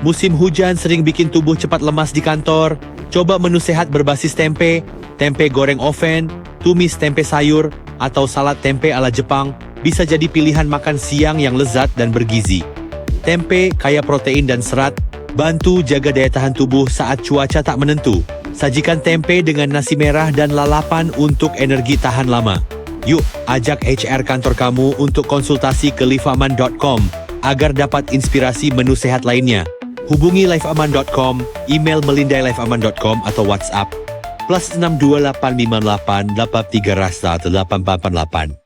Musim hujan sering bikin tubuh cepat lemas di kantor. Coba menu sehat berbasis tempe, tempe goreng oven, tumis tempe sayur, atau salad tempe ala Jepang bisa jadi pilihan makan siang yang lezat dan bergizi. Tempe kaya protein dan serat, bantu jaga daya tahan tubuh saat cuaca tak menentu. Sajikan tempe dengan nasi merah dan lalapan untuk energi tahan lama. Yuk, ajak HR kantor kamu untuk konsultasi ke liveaman.com agar dapat inspirasi menu sehat lainnya. Hubungi liveaman.com, email melinda@liveaman.com atau WhatsApp +6285883 rasa 888.